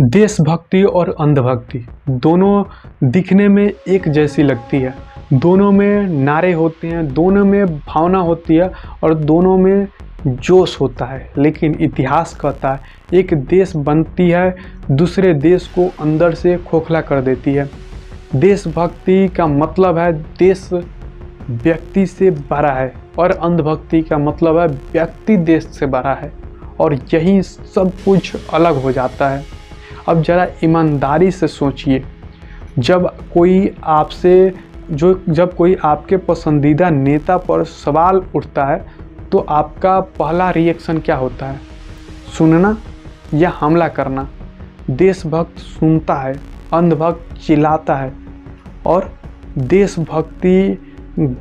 देशभक्ति और अंधभक्ति दोनों दिखने में एक जैसी लगती है। दोनों में नारे होते हैं, दोनों में भावना होती है और दोनों में जोश होता है। लेकिन इतिहास कहता है एक देश बनती है, दूसरे देश को अंदर से खोखला कर देती है। देशभक्ति का मतलब है देश व्यक्ति से बड़ा है और अंधभक्ति का मतलब है व्यक्ति देश से बड़ा है, और यही सब कुछ अलग हो जाता है। अब ज़रा ईमानदारी से सोचिए, जब कोई आपके पसंदीदा नेता पर सवाल उठता है तो आपका पहला रिएक्शन क्या होता है? सुनना या हमला करना? देशभक्त सुनता है, अंधभक्त चिल्लाता है। और देशभक्ति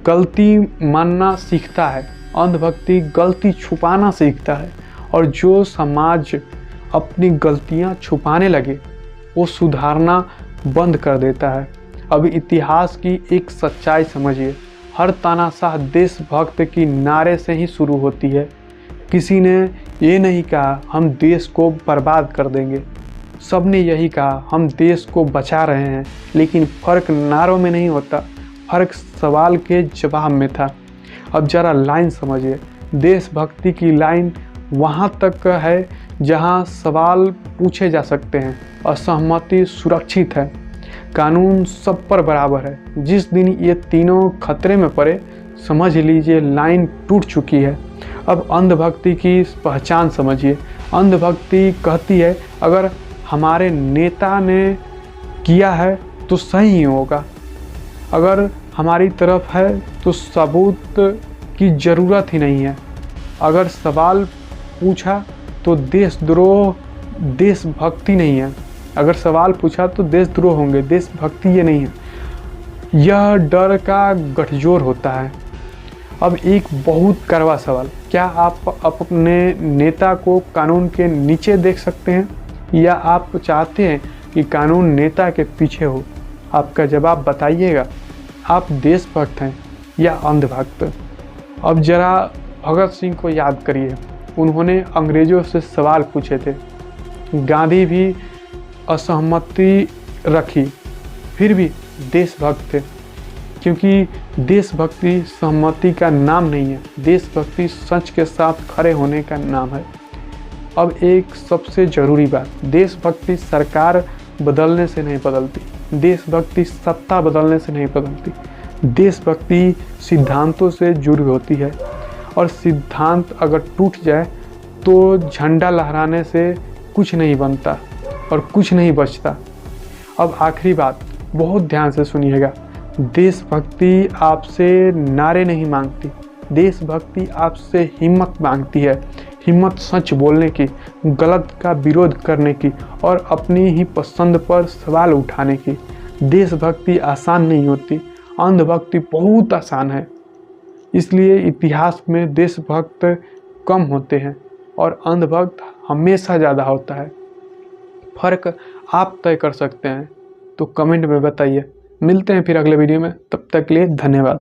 गलती मानना सीखता है, अंधभक्ति गलती छुपाना सीखता है। और जो समाज अपनी गलतियां छुपाने लगे वो सुधारना बंद कर देता है। अब इतिहास की एक सच्चाई समझिए, हर तानाशाह देशभक्त की नारे से ही शुरू होती है। किसी ने ये नहीं कहा हम देश को बर्बाद कर देंगे, सब ने यही कहा हम देश को बचा रहे हैं। लेकिन फ़र्क नारों में नहीं होता, फ़र्क सवाल के जवाब में था। अब ज़रा लाइन समझिए, देशभक्ति की लाइन वहाँ तक है जहाँ सवाल पूछे जा सकते हैं, असहमति सुरक्षित है, कानून सब पर बराबर है। जिस दिन ये तीनों खतरे में पड़े, समझ लीजिए लाइन टूट चुकी है। अब अंधभक्ति की पहचान समझिए। अंधभक्ति कहती है अगर हमारे नेता ने किया है तो सही ही होगा, अगर हमारी तरफ है तो सबूत की ज़रूरत ही नहीं है। अगर सवाल पूछा तो देशद्रोह देशभक्ति नहीं है, अगर सवाल पूछा तो देशद्रोह होंगे, देशभक्ति ये नहीं है। यह डर का गठजोड़ होता है। अब एक बहुत कड़वा सवाल, क्या आप अपने नेता को कानून के नीचे देख सकते हैं या आप चाहते हैं कि कानून नेता के पीछे हो? आपका जवाब बताइएगा। आप देशभक्त हैं या अंधभक्त? अब ज़रा भगत सिंह को याद करिए, उन्होंने अंग्रेज़ों से सवाल पूछे थे, गांधी भी असहमति रखी, फिर भी देशभक्त थे। क्योंकि देशभक्ति सहमति का नाम नहीं है, देशभक्ति सच के साथ खड़े होने का नाम है। अब एक सबसे ज़रूरी बात, देशभक्ति सरकार बदलने से नहीं बदलती, देशभक्ति सत्ता बदलने से नहीं बदलती, देशभक्ति सिद्धांतों से जुड़ी होती है। और सिद्धांत अगर टूट जाए तो झंडा लहराने से कुछ नहीं बनता और कुछ नहीं बचता। अब आखिरी बात, बहुत ध्यान से सुनिएगा, देशभक्ति आपसे नारे नहीं मांगती, देशभक्ति आपसे हिम्मत मांगती है। हिम्मत सच बोलने की, गलत का विरोध करने की और अपनी ही पसंद पर सवाल उठाने की। देशभक्ति आसान नहीं होती, अंधभक्ति बहुत आसान है। इसलिए इतिहास में देशभक्त कम होते हैं और अंधभक्त हमेशा ज़्यादा होता है। फ़र्क आप तय कर सकते हैं, तो कमेंट में बताइए। मिलते हैं फिर अगले वीडियो में, तब तक के लिए धन्यवाद।